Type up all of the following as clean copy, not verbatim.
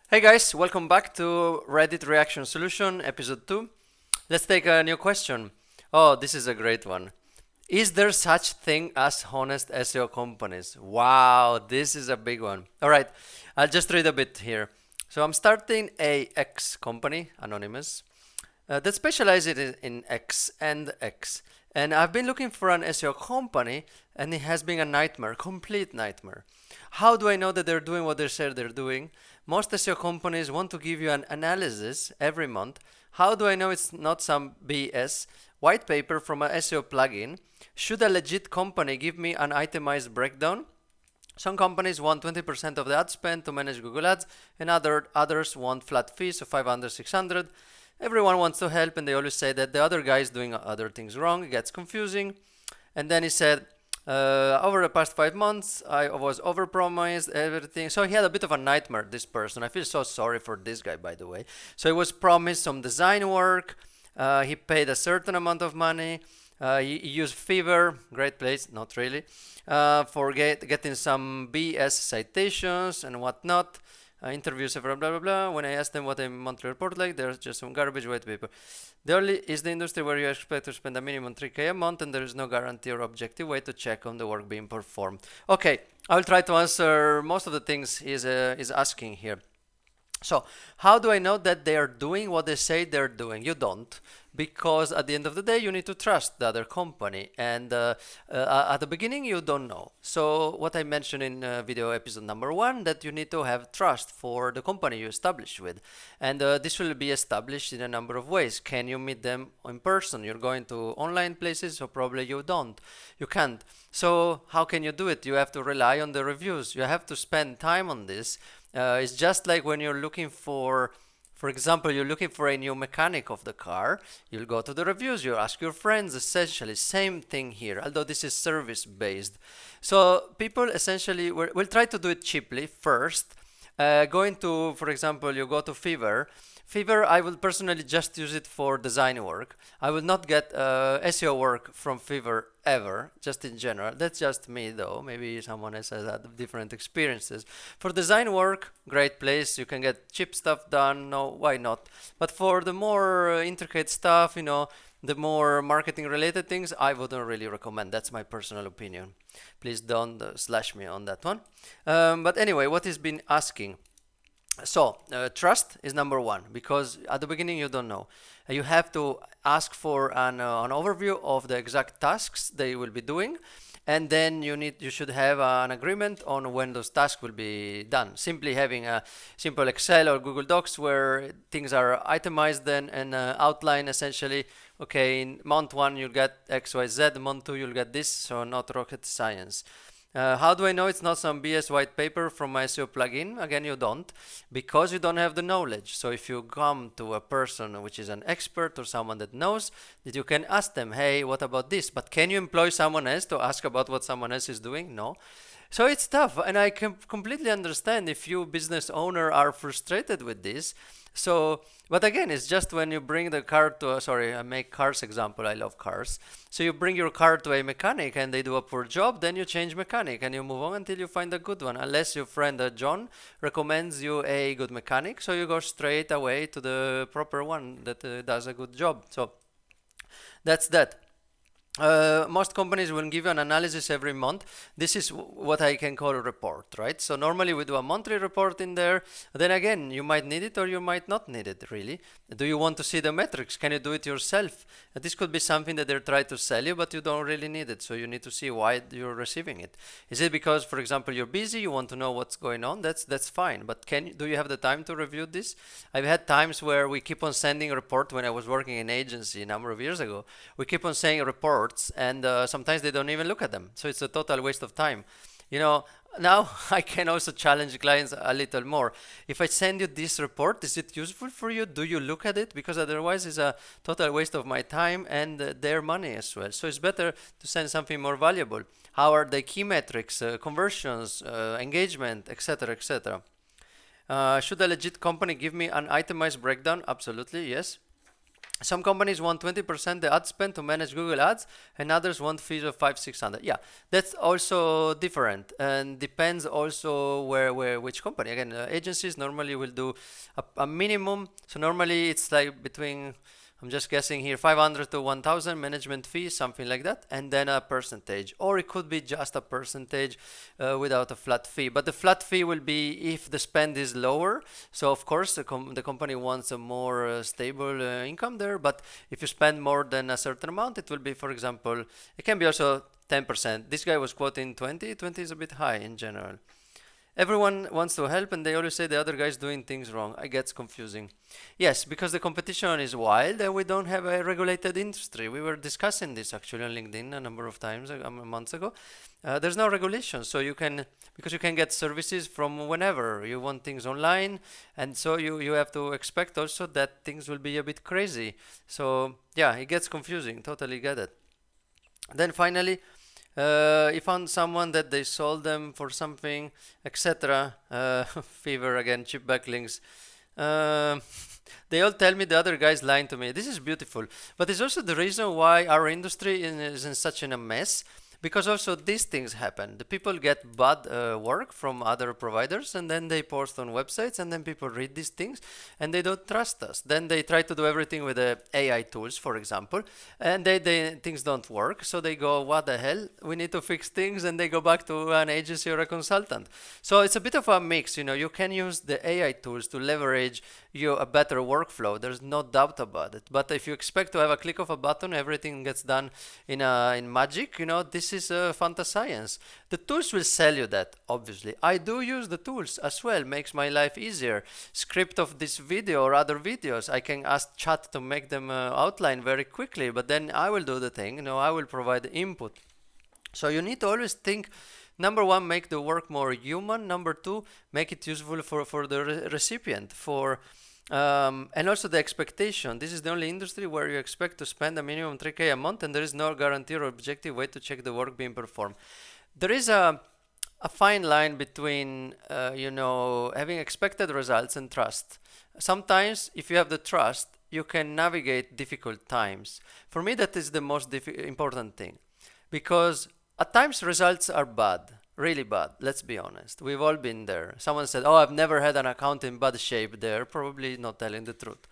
Hey guys, welcome back to Reddit Reaction Solution, episode 2. Let's take a new question. Oh, this is a great one. Is there such thing as honest SEO companies? Wow, this is a big one. All right, I'll just read a bit here. So I'm starting a X company, anonymous, that specializes in X and X. And I've been looking for an SEO company, and it has been a nightmare, complete nightmare. How do I know that they're doing what they said they're doing? Most SEO companies want to give you an analysis every month. How do I know it's not some BS? White paper from a SEO plugin. Should a legit company give me an itemized breakdown? Some companies want 20% of the ad spend to manage Google Ads, and others want flat fees of 500, 600. Everyone wants to help, and they always say that the other guy is doing other things wrong. It gets confusing. And then he said, over the past 5 months, I was overpromised everything. So he had a bit of a nightmare, this person. I feel so sorry for this guy, by the way. So he was promised some design work. He paid a certain amount of money. He used Fiverr, great place, not really, for getting some BS citations and whatnot. Interviews, blah blah blah. When I asked them what a monthly report like, there's just some garbage white paper. The only is the industry where you expect to spend a minimum 3K a month, and there is no guarantee or objective way to check on the work being performed. Okay, I will try to answer most of the things he's asking here. So, how do I know that they are doing what they say they're doing? You don't, because at the end of the day, you need to trust the other company, and at the beginning, you don't know. So, what I mentioned in video episode number 1, that you need to have trust for the company you establish with, and this will be established in a number of ways. Can you meet them in person? You're going to online places, so probably you don't. You can't. So, how can you do it? You have to rely on the reviews. You have to spend time on this. It's just like when you're looking for example, you're looking for a new mechanic of the car, you'll go to the reviews, you ask your friends, essentially, same thing here, although this is service based. So people essentially will try to do it cheaply first. Going to, for example, you go to Fiverr. Fiverr, I will personally just use it for design work. I will not get SEO work from Fiverr ever, just in general. That's just me though. Maybe someone else has had different experiences. For design work, great place. You can get cheap stuff done. No, why not? But for the more intricate stuff, the more marketing related things, I wouldn't really recommend. That's my personal opinion. Please don't slash me on that one. But anyway, what he's been asking. So, trust is number 1, because at the beginning you don't know. You have to ask for an overview of the exact tasks they will be doing, and then you should have an agreement on when those tasks will be done. Simply having a simple Excel or Google Docs where things are itemized then and outline essentially, okay, in month 1 you'll get XYZ, month 2 you'll get this, so not rocket science. How do I know it's not some BS white paper from my SEO plugin? Again, you don't, because you don't have the knowledge. So if you come to a person which is an expert or someone that knows, that you can ask them, hey, what about this? But can you employ someone else to ask about what someone else is doing? No. So it's tough, and I can completely understand if you business owner are frustrated with this. So, but again, it's just when you bring the car to, sorry, I make cars example, I love cars. So you bring your car to a mechanic and they do a poor job, then you change mechanic and you move on until you find a good one. Unless your friend John recommends you a good mechanic, so you go straight away to the proper one that does a good job. So that's that. Most companies will give you an analysis every month. This is what I can call a report, right? So normally we do a monthly report in there. Then again, you might need it or you might not need it, really. Do you want to see the metrics? Can you do it yourself? This could be something that they're trying to sell you, but you don't really need it. So you need to see why you're receiving it. Is it because, for example, you're busy, you want to know what's going on? That's fine. But do you have the time to review this? I've had times where we keep on sending a report when I was working in agency a number of years ago. We keep on saying report, and sometimes they don't even look at them, so it's a total waste of time. Now I can also challenge clients a little more. If I send you this report, is it useful for you? Do you look at it? Because otherwise it's a total waste of my time and their money as well. So it's better to send something more valuable. How are the key metrics, conversions, engagement, etc., etc. Should a legit company give me an itemized breakdown? Absolutely, yes. Some companies want 20% the ad spend to manage Google Ads, and others want fees of 500-600. Yeah, that's also different and depends also where which company. Again, agencies normally will do a minimum. So normally it's like between, I'm just guessing here, 500 to 1000 management fee, something like that, and then a percentage. Or it could be just a percentage without a flat fee. But the flat fee will be if the spend is lower. So of course the company wants a more stable income there. But if you spend more than a certain amount, it will be, for example, it can be also 10%. This guy was quoting 20. 20 is a bit high in general. Everyone wants to help and they always say the other guy's doing things wrong. It gets confusing. Yes, because the competition is wild and we don't have a regulated industry. We were discussing this actually on LinkedIn a number of times, months ago. There's no regulation, so because you can get services from whenever. You want things online, and so you have to expect also that things will be a bit crazy. So yeah, it gets confusing. Totally get it. Then finally, he found someone that they sold them for something, etc. Fever again, cheap backlinks. Uh, they all tell me the other guy's lying to me. This is beautiful, but it's also the reason why our industry is in such a mess. Because also these things happen. The people get bad work from other providers and then they post on websites and then people read these things and they don't trust us. Then they try to do everything with the AI tools, for example, and things don't work. So they go, what the hell? We need to fix things, and they go back to an agency or a consultant. So it's a bit of a mix. You can use the AI tools to leverage a better workflow. There's no doubt about it. But if you expect to have a click of a button, everything gets done in magic, this is fantascience. The tools will sell you that, obviously. I do use the tools as well, makes my life easier. Script of this video or other videos, I can ask chat to make them outline very quickly, but then I will do the thing, I will provide the input. So you need to always think, number one, make the work more human. Number two, make it useful for the recipient, and also the expectation. This is the only industry where you expect to spend a minimum 3K a month and there is no guarantee or objective way to check the work being performed. There is a fine line between, having expected results and trust. Sometimes if you have the trust, you can navigate difficult times. For me, that is the most important thing, because at times results are bad. Really bad, let's be honest. We've all been there. Someone said, oh, I've never had an account in bad shape. They're probably not telling the truth.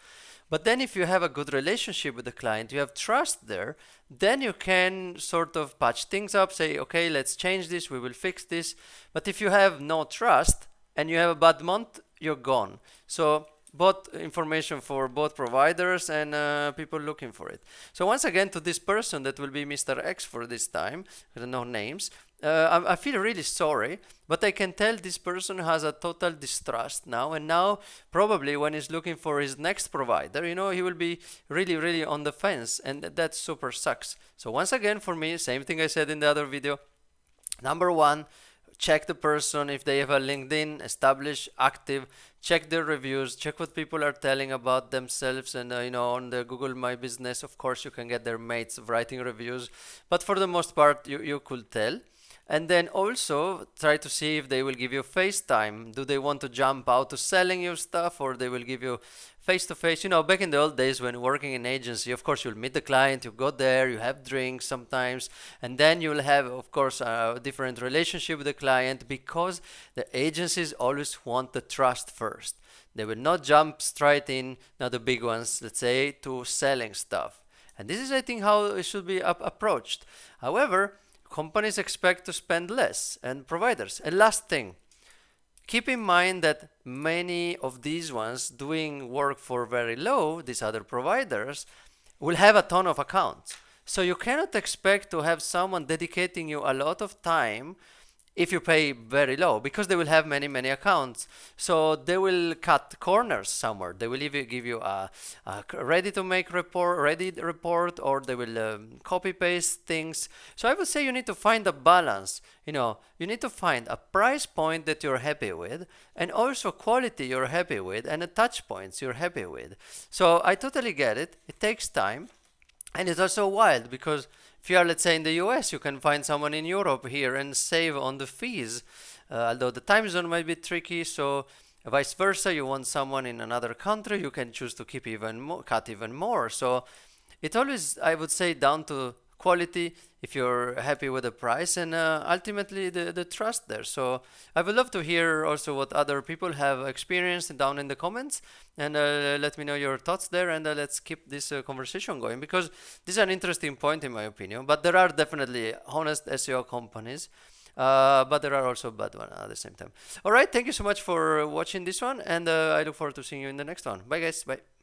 But then if you have a good relationship with the client, you have trust there, then you can sort of patch things up, say, okay, let's change this, we will fix this. But if you have no trust and you have a bad month, you're gone. So both information for both providers and people looking for it. So once again, to this person that will be Mr. X for this time, no names, I feel really sorry, but I can tell this person has a total distrust now, and now probably when he's looking for his next provider, he will be really, really on the fence, and that super sucks. So once again, for me, same thing I said in the other video. Number one, check the person, if they have a LinkedIn, established, active, check their reviews, check what people are telling about themselves, and on the Google My Business, of course, you can get their mates writing reviews, but for the most part, you could tell. And then also try to see if they will give you FaceTime. Do they want to jump out to selling you stuff, or they will give you face-to-face? Back in the old days when working in agency, of course, you'll meet the client, you go there, you have drinks sometimes, and then you'll have, of course, a different relationship with the client, because the agencies always want the trust first. They will not jump straight in, now the big ones, let's say, to selling stuff. And this is, I think, how it should be approached. However, companies expect to spend less, and providers. And last thing, keep in mind that many of these ones doing work for very low, these other providers, will have a ton of accounts. So you cannot expect to have someone dedicating you a lot of time if you pay very low, because they will have many, many accounts. So they will cut corners somewhere. They will either give you a ready report, or they will copy paste things. So I would say you need to find a balance. You need to find a price point that you're happy with, and also quality you're happy with, and the touch points you're happy with. So I totally get it. It takes time, and it's also wild, because if you are, let's say, in the US, you can find someone in Europe here and save on the fees, although the time zone might be tricky. So Vice versa, you want someone in another country, you can choose to keep even more, cut even more. So it always, I would say, down to quality, if you're happy with the price, and ultimately the trust there. So I would love to hear also what other people have experienced down in the comments, and let me know your thoughts there, and let's keep this conversation going, because this is an interesting point in my opinion. But there are definitely honest SEO companies, but there are also bad ones at the same time. All right, thank you so much for watching this one, and I look forward to seeing you in the next one. Bye guys, bye.